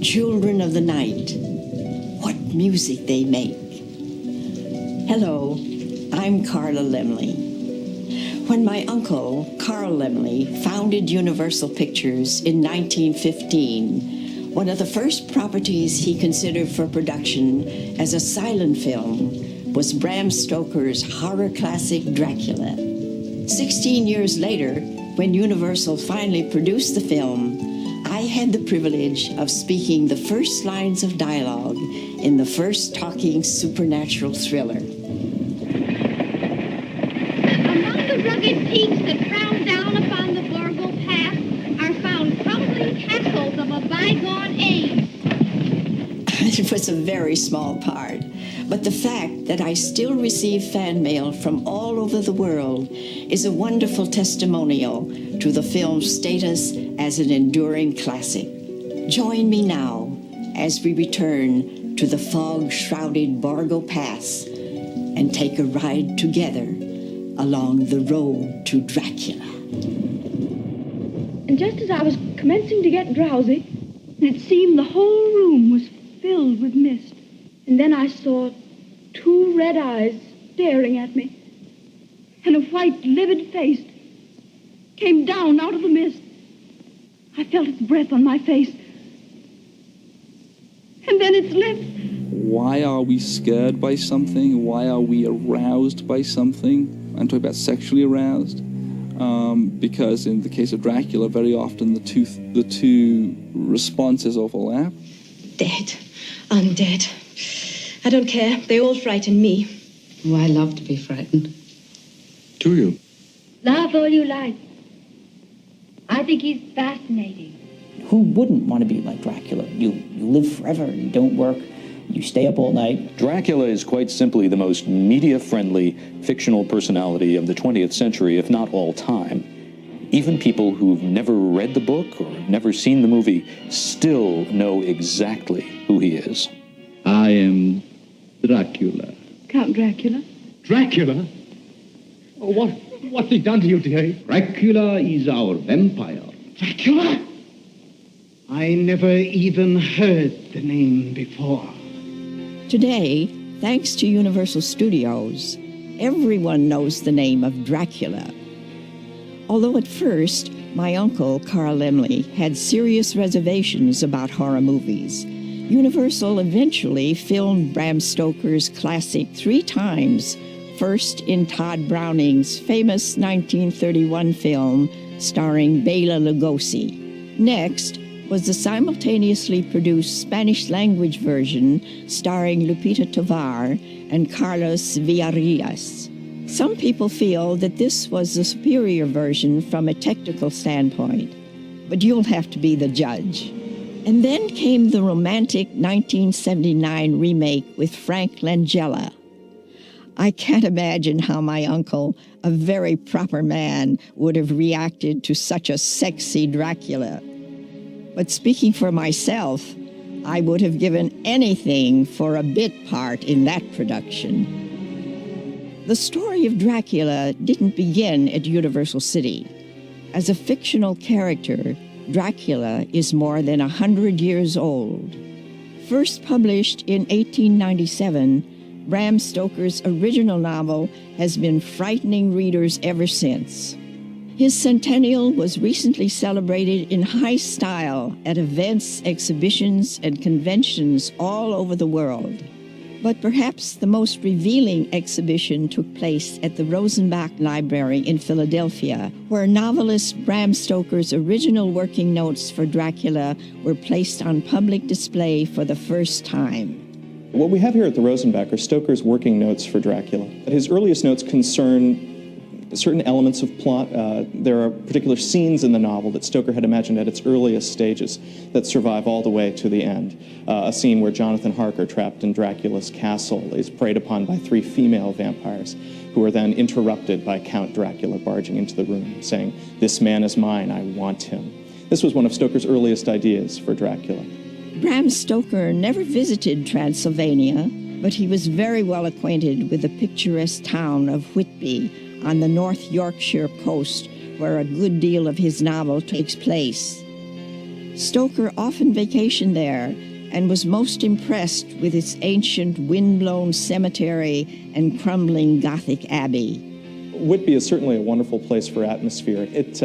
Children of the night. What music they make. Hello, I'm Carla Laemmle. When my uncle, Carl Laemmle, founded Universal Pictures in 1915, one of the first properties he considered for production as a silent film was Bram Stoker's horror classic Dracula. 16 years later, when Universal finally produced the film, I had the privilege of speaking the first lines of dialogue in the first talking supernatural thriller. Among the rugged peaks that frown down upon the Borgo Pass are found crumbling castles of a bygone age. It was a very small part, but the fact that I still receive fan mail from all over the world is a wonderful testimonial to the film's status as an enduring classic. Join me now as we return to the fog-shrouded Borgo Pass and take a ride together along the road to Dracula. And just as I was commencing to get drowsy, it seemed the whole room was filled with mist. And then I saw 2 red eyes staring at me, and a white, livid face came down out of the mist. I felt its breath on my face, and then its lips. Why are we scared by something? Why are we aroused by something? I'm talking about sexually aroused. Because in the case of Dracula, very often the two responses overlap. Dead. Undead. I don't care. They all frighten me. Oh, I love to be frightened. Do you? Laugh all you like. I think he's fascinating. Who wouldn't want to be like Dracula? You live forever, you don't work, you stay up all night. Dracula is quite simply the most media-friendly fictional personality of the 20th century, if not all time. Even people who've never read the book or never seen the movie still know exactly who he is. I am Dracula. Count Dracula? Dracula? Oh, what's he done to you, dear? Dracula is our vampire. Dracula? I never even heard the name before. Today, thanks to Universal Studios, everyone knows the name of Dracula. Although at first, my uncle, Carl Laemmle, had serious reservations about horror movies, Universal eventually filmed Bram Stoker's classic 3 times, first in Todd Browning's famous 1931 film starring Bela Lugosi. Next was the simultaneously produced Spanish-language version starring Lupita Tovar and Carlos Villarreal. Some people feel that this was the superior version from a technical standpoint, but you'll have to be the judge. And then came the romantic 1979 remake with Frank Langella. I can't imagine how my uncle, a very proper man, would have reacted to such a sexy Dracula. But speaking for myself, I would have given anything for a bit part in that production. The story of Dracula didn't begin at Universal City. As a fictional character, Dracula is more than 100 years old. First published in 1897, Bram Stoker's original novel has been frightening readers ever since. His centennial was recently celebrated in high style at events, exhibitions, and conventions all over the world. But perhaps the most revealing exhibition took place at the Rosenbach Library in Philadelphia, where novelist Bram Stoker's original working notes for Dracula were placed on public display for the first time. What we have here at the Rosenbach are Stoker's working notes for Dracula. His earliest notes concern certain elements of plot. There are particular scenes in the novel that Stoker had imagined at its earliest stages that survive all the way to the end. A scene where Jonathan Harker, trapped in Dracula's castle, is preyed upon by 3 female vampires, who are then interrupted by Count Dracula barging into the room, saying, "This man is mine, I want him." This was one of Stoker's earliest ideas for Dracula. Bram Stoker never visited Transylvania, but he was very well acquainted with the picturesque town of Whitby on the North Yorkshire coast, where a good deal of his novel takes place. Stoker often vacationed there and was most impressed with its ancient wind-blown cemetery and crumbling Gothic abbey. Whitby is certainly a wonderful place for atmosphere. It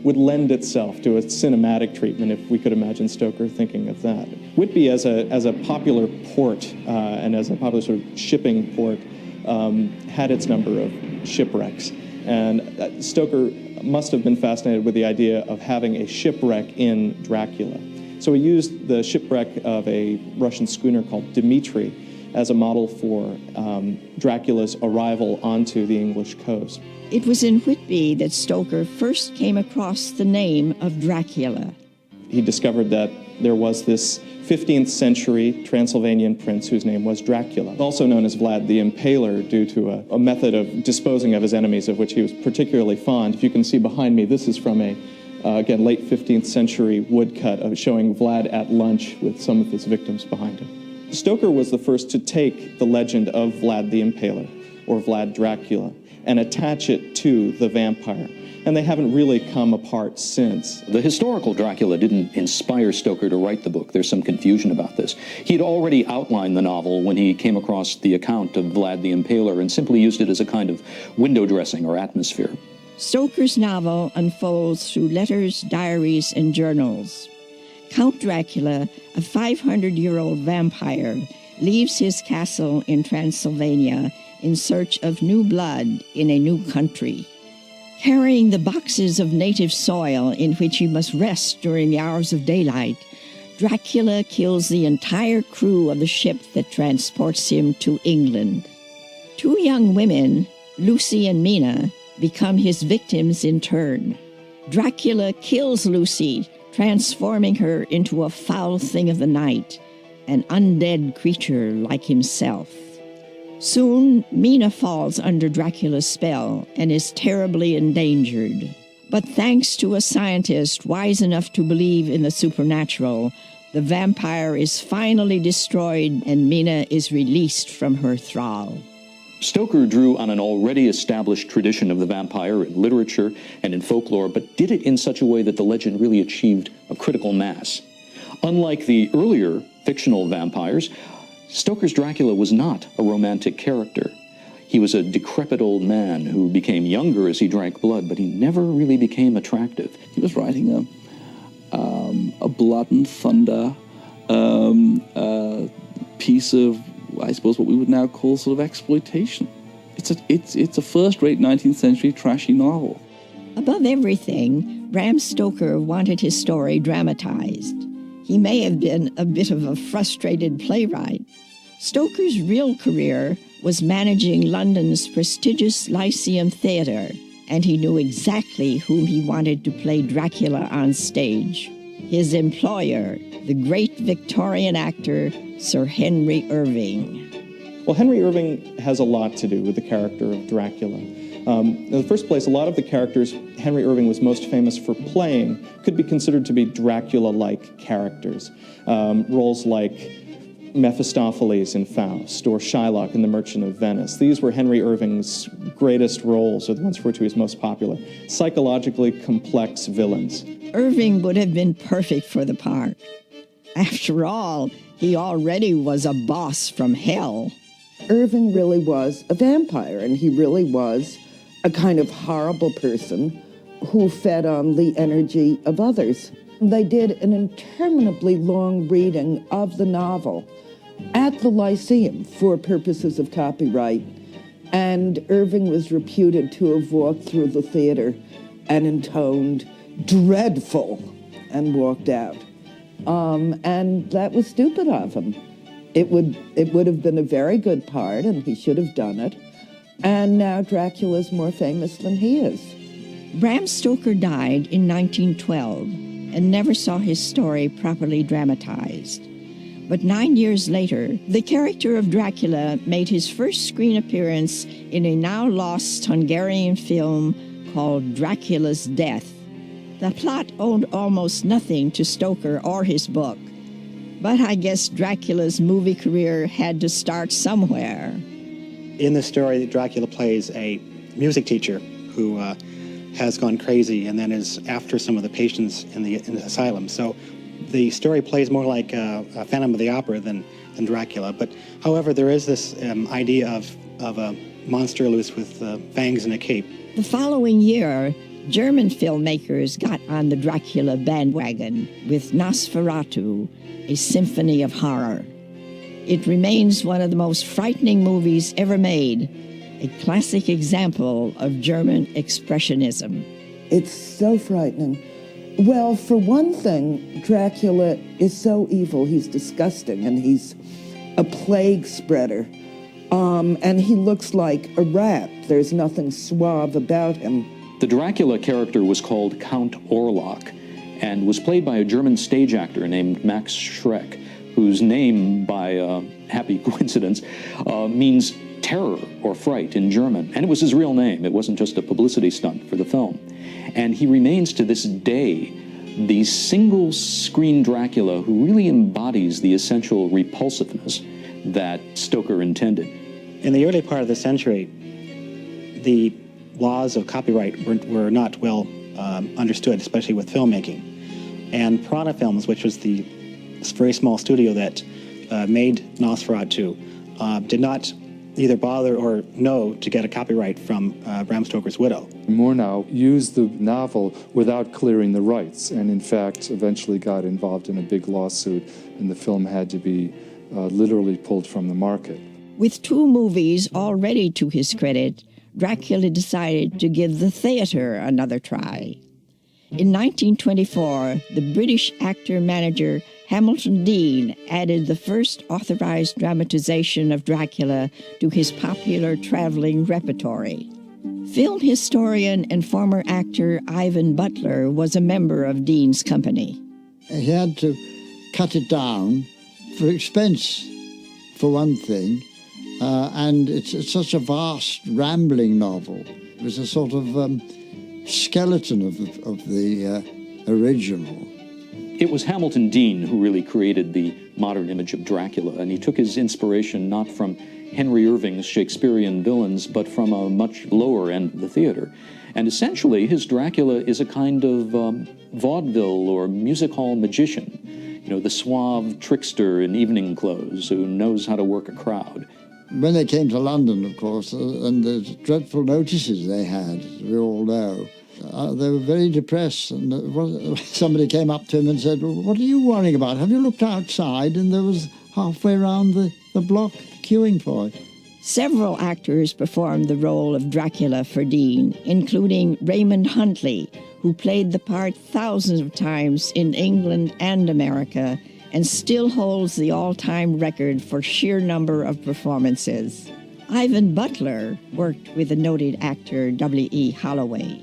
would lend itself to a cinematic treatment if we could imagine Stoker thinking of that. Whitby as a popular port and as a popular sort of shipping port had its number of shipwrecks. And Stoker must have been fascinated with the idea of having a shipwreck in Dracula. So he used the shipwreck of a Russian schooner called Dmitri as a model for Dracula's arrival onto the English coast. It was in Whitby that Stoker first came across the name of Dracula. He discovered that there was this 15th century Transylvanian prince whose name was Dracula, also known as Vlad the Impaler due to a method of disposing of his enemies of which he was particularly fond. If you can see behind me, this is from again, late 15th century woodcut showing Vlad at lunch with some of his victims behind him. Stoker was the first to take the legend of Vlad the Impaler, or Vlad Dracula, and attach it to the vampire. And they haven't really come apart since. The historical Dracula didn't inspire Stoker to write the book. There's some confusion about this. He'd already outlined the novel when he came across the account of Vlad the Impaler and simply used it as a kind of window dressing or atmosphere. Stoker's novel unfolds through letters, diaries, and journals. Count Dracula, a 500-year-old vampire, leaves his castle in Transylvania in search of new blood in a new country. Carrying the boxes of native soil in which he must rest during the hours of daylight, Dracula kills the entire crew of the ship that transports him to England. Two young women, Lucy and Mina, become his victims in turn. Dracula kills Lucy, transforming her into a foul thing of the night, an undead creature like himself. Soon, Mina falls under Dracula's spell and is terribly endangered. But thanks to a scientist wise enough to believe in the supernatural, the vampire is finally destroyed and Mina is released from her thrall. Stoker drew on an already established tradition of the vampire in literature and in folklore, but did it in such a way that the legend really achieved a critical mass. Unlike the earlier fictional vampires, Stoker's Dracula was not a romantic character. He was a decrepit old man who became younger as he drank blood, but he never really became attractive. He was writing a blood and thunder piece of, I suppose, what we would now call sort of exploitation. It's a first-rate 19th century trashy novel. Above everything, Bram Stoker wanted his story dramatized. He may have been a bit of a frustrated playwright. Stoker's real career was managing London's prestigious Lyceum Theatre, and he knew exactly whom he wanted to play Dracula on stage. His employer, the great Victorian actor, Sir Henry Irving. Well, Henry Irving has a lot to do with the character of Dracula. In the first place, a lot of the characters Henry Irving was most famous for playing could be considered to be Dracula-like characters. Roles like Mephistopheles in Faust or Shylock in The Merchant of Venice. These were Henry Irving's greatest roles, or the ones for which he was most popular. Psychologically complex villains. Irving would have been perfect for the part. After all, he already was a boss from hell. Irving really was a vampire, and he really was a kind of horrible person who fed on the energy of others. They did an interminably long reading of the novel at the Lyceum for purposes of copyright, and Irving was reputed to have walked through the theater and intoned "dreadful" and walked out. And that was stupid of him. It would have been a very good part, and he should have done it. And now Dracula's more famous than he is. Bram Stoker died in 1912 and never saw his story properly dramatized. But 9 years later, the character of Dracula made his first screen appearance in a now-lost Hungarian film called Dracula's Death. The plot owed almost nothing to Stoker or his book, but I guess Dracula's movie career had to start somewhere. In the story, Dracula plays a music teacher who has gone crazy and then is after some of the patients in the asylum. So The story plays more like a Phantom of the Opera than Dracula, but however, there is this idea of a monster loose with fangs and a cape. The following year, German filmmakers got on the Dracula bandwagon with Nosferatu, a symphony of horror. It remains one of the most frightening movies ever made, a classic example of German expressionism. It's so frightening. Well, for one thing, Dracula is so evil, he's disgusting, and he's a plague spreader. And he looks like a rat. There's nothing suave about him. The Dracula character was called Count Orlok and was played by a German stage actor named Max Schreck, whose name, by happy coincidence, means terror or fright in German. And it was his real name. It wasn't just a publicity stunt for the film. And he remains to this day the single-screen Dracula who really embodies the essential repulsiveness that Stoker intended. In the early part of the century, the laws of copyright were not well understood, especially with filmmaking. And Piranha Films, which was the very small studio that made Nosferatu, did not either bother or know to get a copyright from Bram Stoker's widow. Murnau used the novel without clearing the rights, and in fact eventually got involved in a big lawsuit, and the film had to be literally pulled from the market. With 2 movies already to his credit, Dracula decided to give the theater another try. In 1924, the British actor-manager Hamilton Deane added the first authorized dramatization of Dracula to his popular traveling repertory. Film historian and former actor Ivan Butler was a member of Deane's company. He had to cut it down for expense, for one thing, and it's such a vast, rambling novel. It was a sort of skeleton of the original. It was Hamilton Deane who really created the modern image of Dracula, and he took his inspiration not from Henry Irving's Shakespearean villains, but from a much lower end of the theater. And essentially, his Dracula is a kind of vaudeville or music hall magician. You know, the suave trickster in evening clothes who knows how to work a crowd. When they came to London, of course, and the dreadful notices they had, as we all know, they were very depressed. And somebody came up to him and said, "Well, what are you worrying about? Have you looked outside?" And there was halfway around the block queuing for it. Several actors performed the role of Dracula for Deane, including Raymond Huntley, who played the part thousands of times in England and America and still holds the all-time record for sheer number of performances. Ivan Butler worked with the noted actor W.E. Holloway.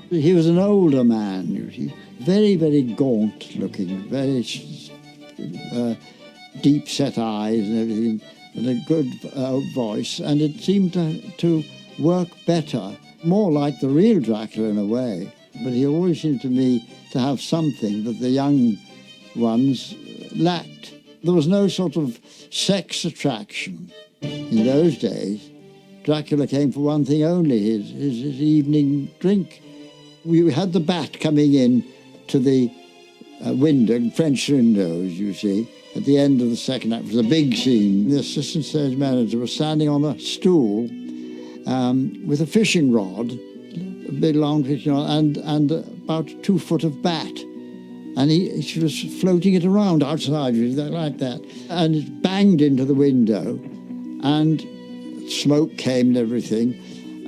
He was an older man, you see, very, very gaunt looking, very deep-set eyes and everything, and a good voice, and it seemed to work better, more like the real Dracula in a way. But he always seemed to me to have something that the young ones lacked. There was no sort of sex attraction. In those days, Dracula came for one thing only, his evening drink. We had the bat coming in to the window, French windows, you see, at the end of the second act. It was a big scene. The assistant stage manager was standing on a stool with a fishing rod, a big long fishing rod, and about 2 foot of bat. And she was floating it around outside, like that. And it banged into the window, and smoke came and everything.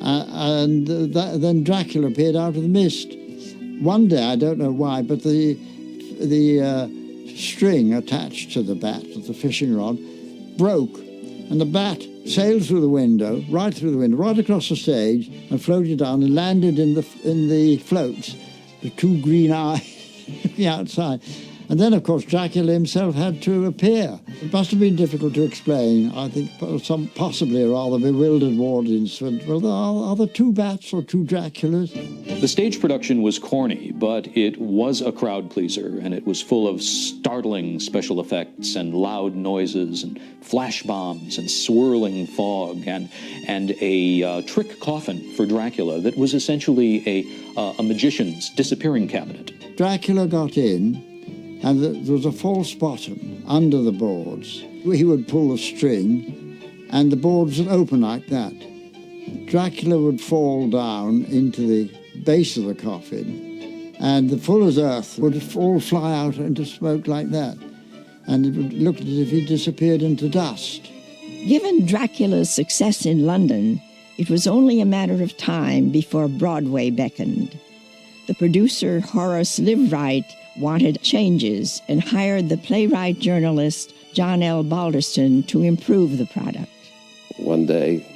Then Dracula appeared out of the mist. One day, I don't know why, but the string attached to the bat, of the fishing rod, broke, and the bat sailed through the window, right across the stage, and floated down and landed in the floats, the 2 green eyes looking outside. And then, of course, Dracula himself had to appear. It must have been difficult to explain. I think possibly a rather bewildered audience went, well, are there 2 bats or 2 Draculas? The stage production was corny, but it was a crowd pleaser, and it was full of startling special effects and loud noises and flash bombs and swirling fog and a trick coffin for Dracula that was essentially a magician's disappearing cabinet. Dracula got in, and there was a false bottom under the boards. He would pull the string, and the boards would open like that. Dracula would fall down into the base of the coffin, and the fuller's earth would all fly out into smoke like that, and it would look as if he disappeared into dust. Given Dracula's success in London, it was only a matter of time before Broadway beckoned. The producer, Horace Liveright, wanted changes and hired the playwright-journalist John L. Balderston to improve the product. One day,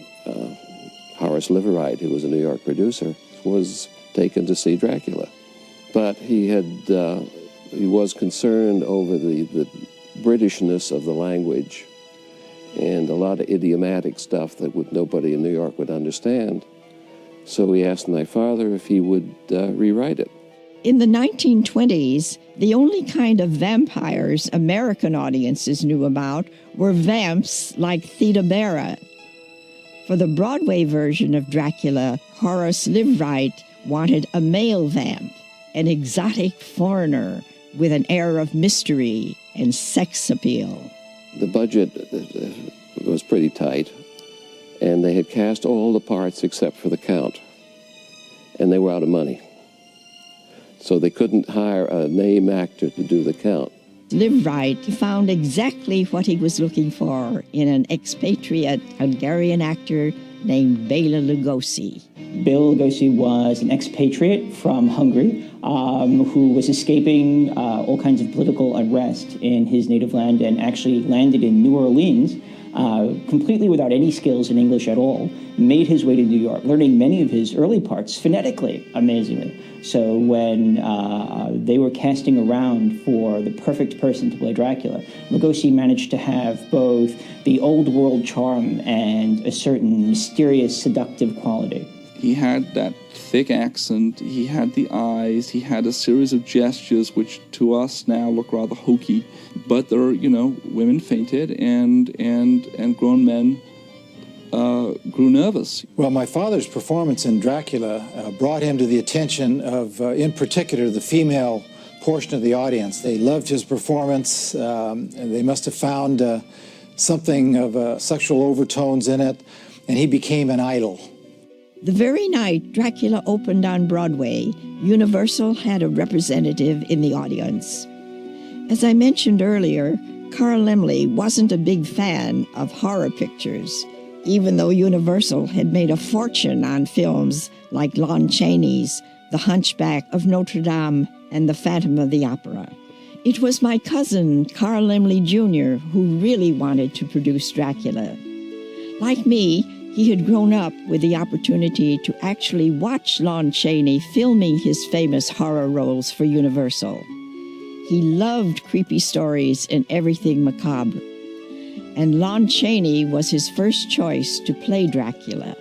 Horace Liveright, who was a New York producer, was taken to see Dracula. But he was concerned over the Britishness of the language and a lot of idiomatic stuff that nobody in New York would understand. So he asked my father if he would rewrite it. In the 1920s, the only kind of vampires American audiences knew about were vamps like Theda Bara. For the Broadway version of Dracula, Horace Liveright wanted a male vamp, an exotic foreigner with an air of mystery and sex appeal. The budget was pretty tight, and they had cast all the parts except for the Count, and they were out of money. So they couldn't hire a name actor to do the Count. Liveright found exactly what he was looking for in an expatriate Hungarian actor named Bela Lugosi. Bela Lugosi was an expatriate from Hungary who was escaping all kinds of political unrest in his native land and actually landed in New Orleans completely without any skills in English at all, made his way to New York, learning many of his early parts phonetically, amazingly. So when they were casting around for the perfect person to play Dracula, Lugosi managed to have both the old world charm and a certain mysterious, seductive quality. He had that thick accent, he had the eyes, he had a series of gestures which to us now look rather hokey. But there are, women fainted and grown men grew nervous. Well, my father's performance in Dracula brought him to the attention of, in particular, the female portion of the audience. They loved his performance. And they must have found something of sexual overtones in it, and he became an idol. The very night Dracula opened on Broadway, Universal had a representative in the audience. As I mentioned earlier, Carl Laemmle wasn't a big fan of horror pictures, even though Universal had made a fortune on films like Lon Chaney's The Hunchback of Notre Dame and The Phantom of the Opera. It was my cousin, Carl Laemmle Jr., who really wanted to produce Dracula. Like me, he had grown up with the opportunity to actually watch Lon Chaney filming his famous horror roles for Universal. He loved creepy stories and everything macabre. And Lon Chaney was his first choice to play Dracula.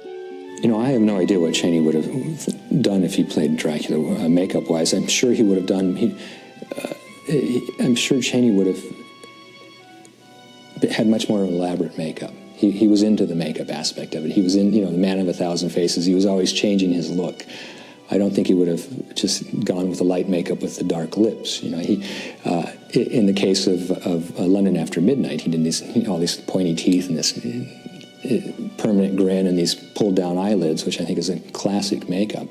I have no idea what Chaney would have done if he played Dracula makeup-wise. I'm sure he would have done... I'm sure Chaney would have had much more elaborate makeup. He was into the makeup aspect of it. He was in, the man of 1,000 faces. He was always changing his look. I don't think he would have just gone with the light makeup with the dark lips. In the case of London After Midnight, he did all these pointy teeth and this permanent grin and these pulled down eyelids, which I think is a classic makeup.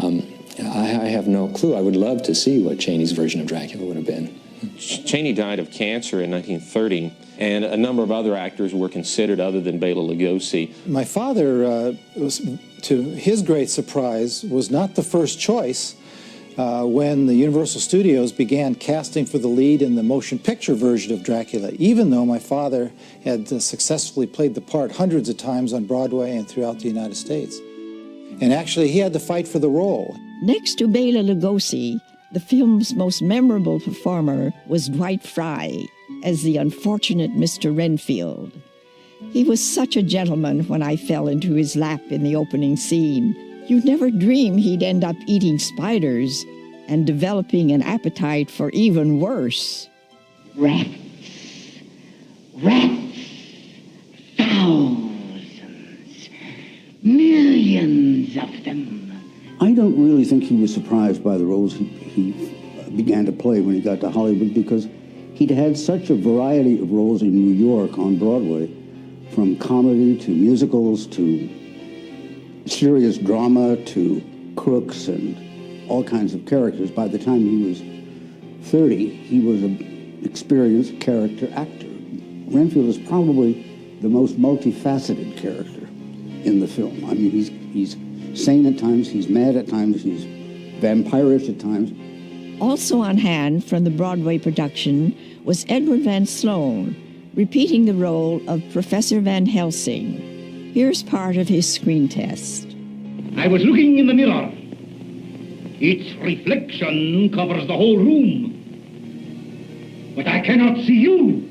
I have no clue. I would love to see what Chaney's version of Dracula would have been. Chaney died of cancer in 1930, and a number of other actors were considered other than Bela Lugosi. My father, to his great surprise, was not the first choice when the Universal Studios began casting for the lead in the motion picture version of Dracula, even though my father had successfully played the part hundreds of times on Broadway and throughout the United States. And actually, he had to fight for the role. Next to Bela Lugosi, the film's most memorable performer was Dwight Frye as the unfortunate Mr. Renfield. He was such a gentleman when I fell into his lap in the opening scene. You'd never dream he'd end up eating spiders and developing an appetite for even worse. Rats, thousands, millions of them. I don't really think he was surprised by the roles he began to play when he got to Hollywood, because he'd had such a variety of roles in New York on Broadway, from comedy to musicals to serious drama to crooks and all kinds of characters. By the time he was 30, he was an experienced character actor. Renfield is probably the most multifaceted character in the film. I mean, he's sane at times, he's mad at times, he's vampirish at times. Also on hand from the Broadway production was Edward Van Sloan, repeating the role of Professor Van Helsing. Here's part of his screen test. I was looking in the mirror. Its reflection covers the whole room. But I cannot see you.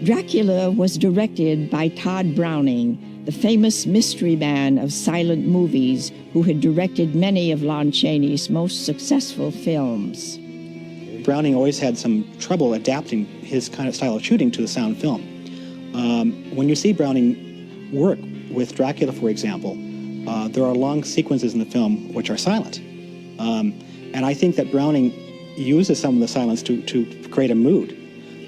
Dracula was directed by Todd Browning, the famous mystery man of silent movies who had directed many of Lon Chaney's most successful films. Browning always had some trouble adapting his kind of style of shooting to the sound film. When you see Browning work with Dracula, for example, there are long sequences in the film which are silent. And I think that Browning uses some of the silence to create a mood,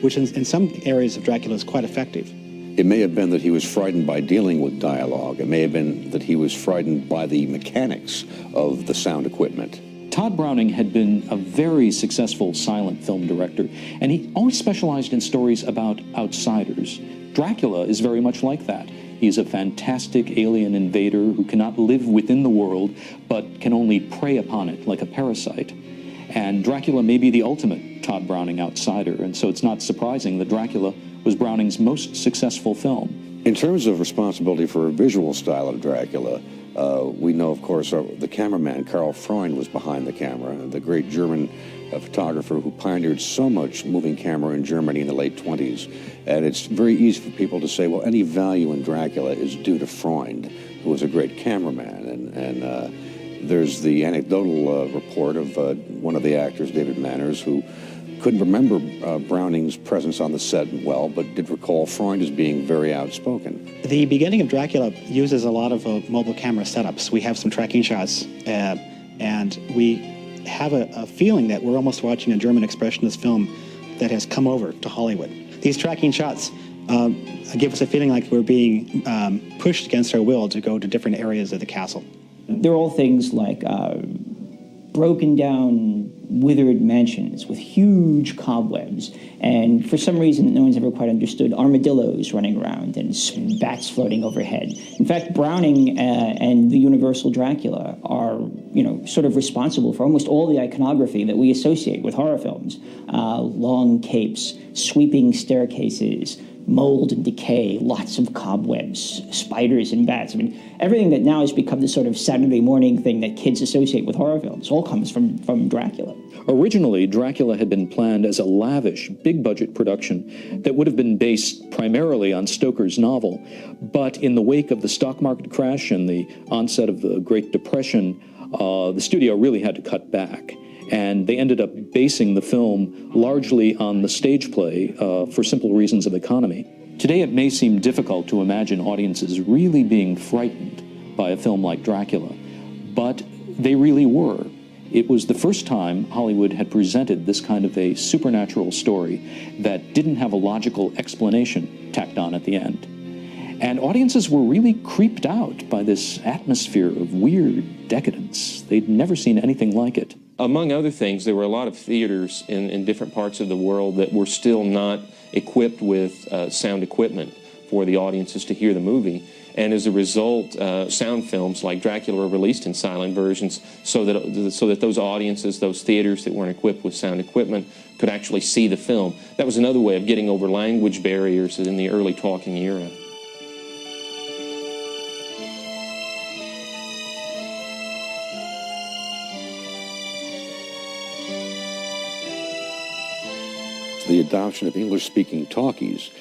which in some areas of Dracula is quite effective. It may have been that he was frightened by dealing with dialogue. It may have been that he was frightened by the mechanics of the sound equipment. Todd Browning had been a very successful silent film director, and he always specialized in stories about outsiders. Dracula is very much like that. He's a fantastic alien invader who cannot live within the world, but can only prey upon it like a parasite. And Dracula may be the ultimate Todd Browning outsider, and so it's not surprising that Dracula was Browning's most successful film. In terms of responsibility for a visual style of Dracula, we know, of course, the cameraman, Karl Freund, was behind the camera, the great German photographer who pioneered so much moving camera in Germany in the late 20s. And it's very easy for people to say, well, any value in Dracula is due to Freund, who was a great cameraman. And there's the anecdotal report of one of the actors, David Manners, who couldn't remember Browning's presence on the set well, but did recall Freund as being very outspoken. The beginning of Dracula uses a lot of mobile camera setups. We have some tracking shots, and we have a feeling that we're almost watching a German expressionist film that has come over to Hollywood. These tracking shots give us a feeling like we're being pushed against our will to go to different areas of the castle. They're all things like broken down, withered mansions with huge cobwebs, and for some reason no one's ever quite understood, armadillos running around and bats floating overhead. In fact, Browning and the Universal Dracula are, sort of responsible for almost all the iconography that we associate with horror films. Long capes, sweeping staircases, mold and decay, lots of cobwebs, spiders and bats. I mean, everything that now has become the sort of Saturday morning thing that kids associate with horror films all comes from Dracula. Originally, Dracula had been planned as a lavish, big-budget production that would have been based primarily on Stoker's novel. But in the wake of the stock market crash and the onset of the Great Depression, the studio really had to cut back. And they ended up basing the film largely on the stage play for simple reasons of economy. Today, it may seem difficult to imagine audiences really being frightened by a film like Dracula, but they really were. It was the first time Hollywood had presented this kind of a supernatural story that didn't have a logical explanation tacked on at the end. And audiences were really creeped out by this atmosphere of weird decadence. They'd never seen anything like it. Among other things, there were a lot of theaters in different parts of the world that were still not equipped with sound equipment for the audiences to hear the movie. And as a result, sound films like Dracula were released in silent versions so that those audiences, those theaters that weren't equipped with sound equipment, could actually see the film. That was another way of getting over language barriers in the early talking era. The adoption of English-speaking talkies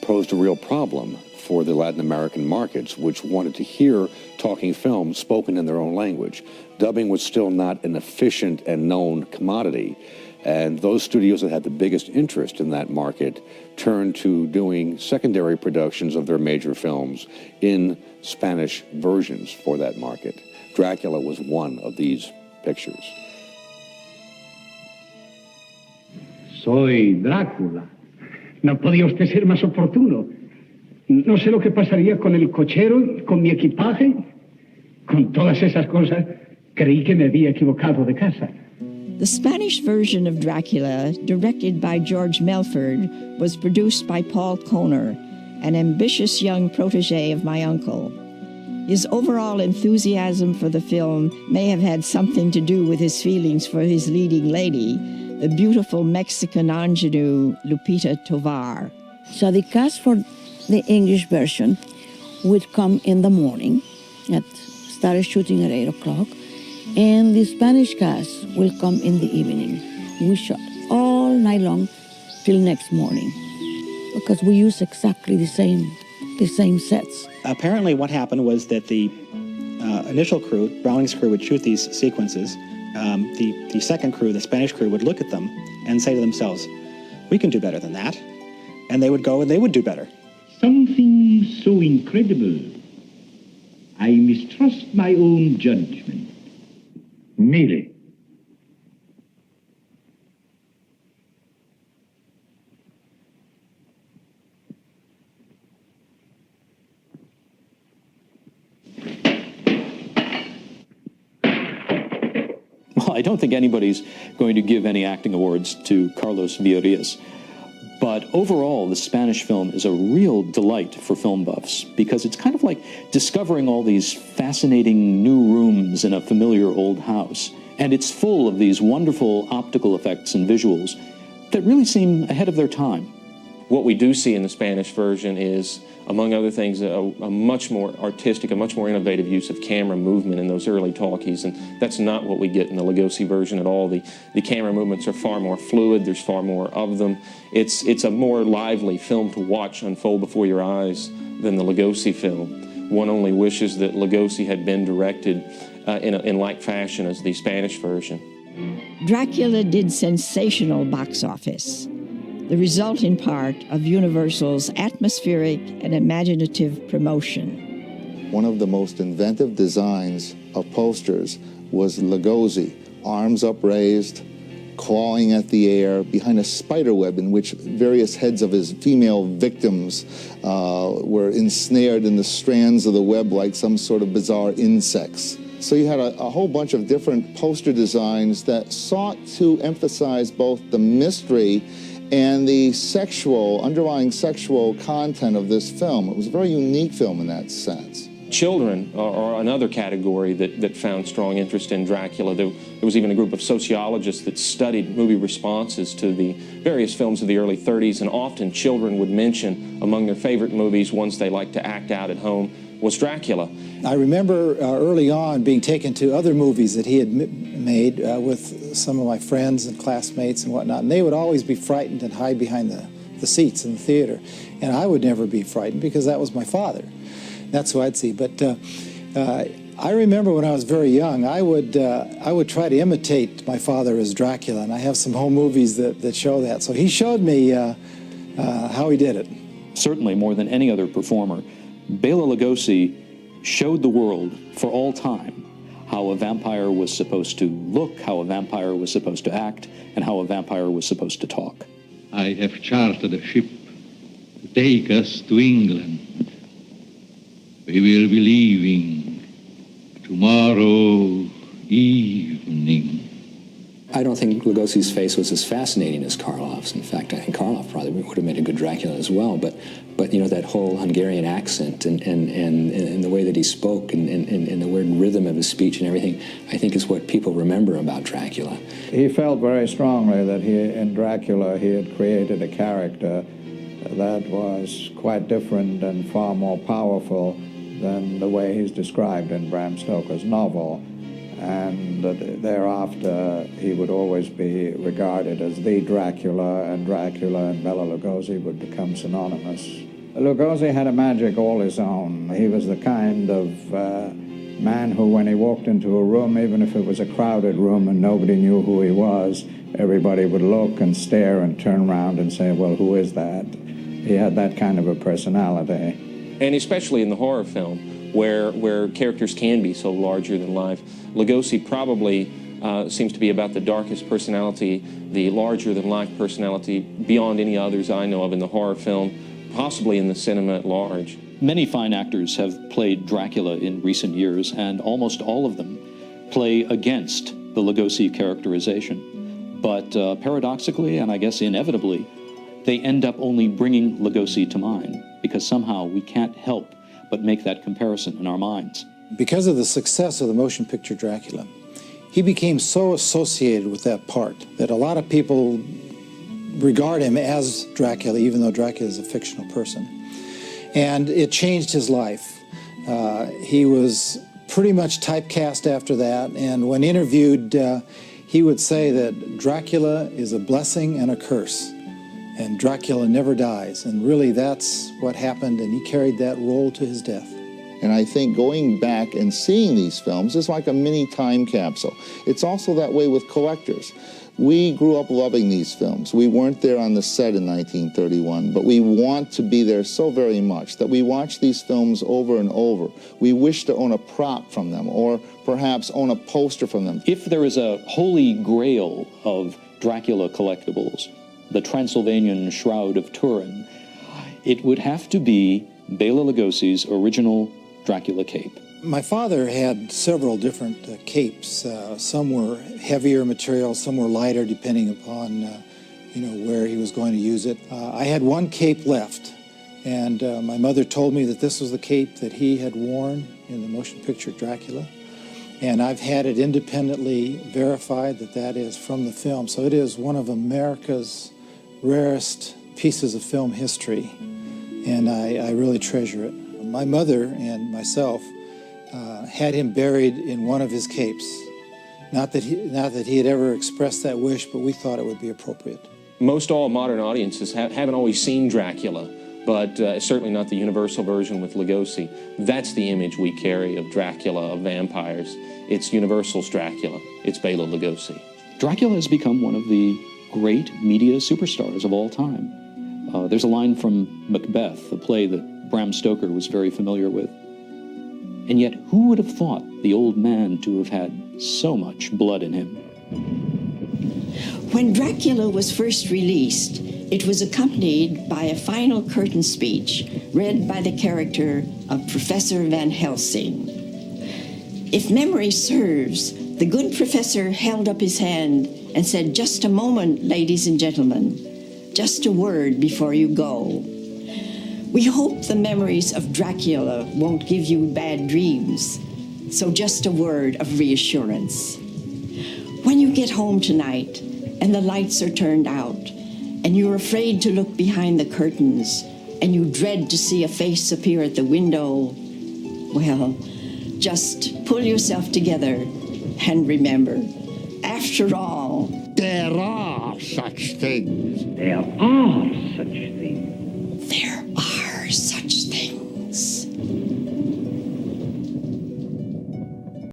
posed a real problem for the Latin American markets, which wanted to hear talking films spoken in their own language. Dubbing was still not an efficient and known commodity, and those studios that had the biggest interest in that market turned to doing secondary productions of their major films in Spanish versions for that market. Dracula was one of these pictures. Soy Drácula. No podía usted ser más oportuno. No sé lo que pasaría con el cochero, con mi equipaje. Con todas esas cosas, creí que me había equivocado de casa. The Spanish version of Dracula, directed by George Melford, was produced by Paul Kohner, an ambitious young protege of my uncle. His overall enthusiasm for the film may have had something to do with his feelings for his leading lady, the beautiful Mexican ingenue Lupita Tovar. So the cast for the English version would come in the morning, started shooting at 8 o'clock, and the Spanish cast will come in the evening. We shot all night long till next morning because we use exactly the same sets. Apparently what happened was that the initial crew, Browning's crew, would shoot these sequences. The second crew, the Spanish crew, would look at them and say to themselves, we can do better than that. And they would go and they would do better. Something so incredible. I mistrust my own judgment. Mire. Well, I don't think anybody's going to give any acting awards to Carlos Villarreal. But overall, the Spanish film is a real delight for film buffs because it's kind of like discovering all these fascinating new rooms in a familiar old house. And it's full of these wonderful optical effects and visuals that really seem ahead of their time. What we do see in the Spanish version is, among other things, a much more artistic, a much more innovative use of camera movement in those early talkies, and that's not what we get in the Lugosi version at all. The camera movements are far more fluid, there's far more of them. It's a more lively film to watch unfold before your eyes than the Lugosi film. One only wishes that Lugosi had been directed in like fashion as the Spanish version. Dracula did sensational box office, the result in part of Universal's atmospheric and imaginative promotion. One of the most inventive designs of posters was Lugosi, arms upraised, clawing at the air behind a spider web in which various heads of his female victims were ensnared in the strands of the web like some sort of bizarre insects. So you had a whole bunch of different poster designs that sought to emphasize both the mystery and the underlying sexual content of this film. It was a very unique film in that sense. Children are another category that found strong interest in Dracula. There was even a group of sociologists that studied movie responses to the various films of the early 30s, and often children would mention among their favorite movies, ones they liked to act out at home, was Dracula. I remember early on being taken to other movies that he had made with some of my friends and classmates and whatnot, and they would always be frightened and hide behind the seats in the theater. And I would never be frightened because that was my father. That's who I'd see. But I remember when I was very young, I would try to imitate my father as Dracula, and I have some home movies that show that. So he showed me how he did it. Certainly, more than any other performer, Bela Lugosi showed the world for all time how a vampire was supposed to look, how a vampire was supposed to act, and how a vampire was supposed to talk. I have chartered a ship to take us to England. We will be leaving tomorrow evening. I don't think Lugosi's face was as fascinating as Karloff's. In fact, I think Karloff probably would have made a good Dracula as well. But you know, that whole Hungarian accent and the way that he spoke and the weird rhythm of his speech and everything, I think is what people remember about Dracula. He felt very strongly that in Dracula he had created a character that was quite different and far more powerful than the way he's described in Bram Stoker's novel. And thereafter, he would always be regarded as the Dracula, and Dracula and Bela Lugosi would become synonymous. Lugosi had a magic all his own. He was the kind of man who, when he walked into a room, even if it was a crowded room and nobody knew who he was, everybody would look and stare and turn around and say, well, who is that? He had that kind of a personality. And especially in the horror film, where characters can be so larger than life, Lugosi probably seems to be about the darkest personality, the larger-than-life personality beyond any others I know of in the horror film, possibly in the cinema at large. Many fine actors have played Dracula in recent years, and almost all of them play against the Lugosi characterization. But paradoxically, and I guess inevitably, they end up only bringing Lugosi to mind, because somehow we can't help but make that comparison in our minds. Because of the success of the motion picture Dracula, he became so associated with that part that a lot of people regard him as Dracula, even though Dracula is a fictional person. And it changed his life. He was pretty much typecast after that, and when interviewed, he would say that Dracula is a blessing and a curse, and Dracula never dies. And really, that's what happened, and he carried that role to his death. And I think going back and seeing these films is like a mini time capsule. It's also that way with collectors. We grew up loving these films. We weren't there on the set in 1931, but we want to be there so very much that we watch these films over and over. We wish to own a prop from them, or perhaps own a poster from them. If there is a holy grail of Dracula collectibles, the Transylvanian Shroud of Turin, it would have to be Bela Lugosi's original Dracula cape. My father had several different capes. Some were heavier material, some were lighter, depending upon where he was going to use it. I had one cape left, and my mother told me that this was the cape that he had worn in the motion picture Dracula. And I've had it independently verified that that is from the film. So it is one of America's rarest pieces of film history, and I really treasure it. My mother and myself had him buried in one of his capes. Not that he had ever expressed that wish, but we thought it would be appropriate. Most all modern audiences haven't always seen Dracula, but certainly not the universal version with Lugosi. That's the image we carry of Dracula, of vampires. It's Universal's Dracula. It's Bela Lugosi. Dracula has become one of the great media superstars of all time. There's a line from Macbeth, a play that Bram Stoker was very familiar with. And yet, who would have thought the old man to have had so much blood in him? When Dracula was first released, it was accompanied by a final curtain speech read by the character of Professor Van Helsing. If memory serves, the good professor held up his hand and said, "Just a moment, ladies and gentlemen, just a word before you go. We hope the memories of Dracula won't give you bad dreams, so just a word of reassurance. When you get home tonight and the lights are turned out and you're afraid to look behind the curtains and you dread to see a face appear at the window, well, just pull yourself together and remember, after all, there are such things. There are such things.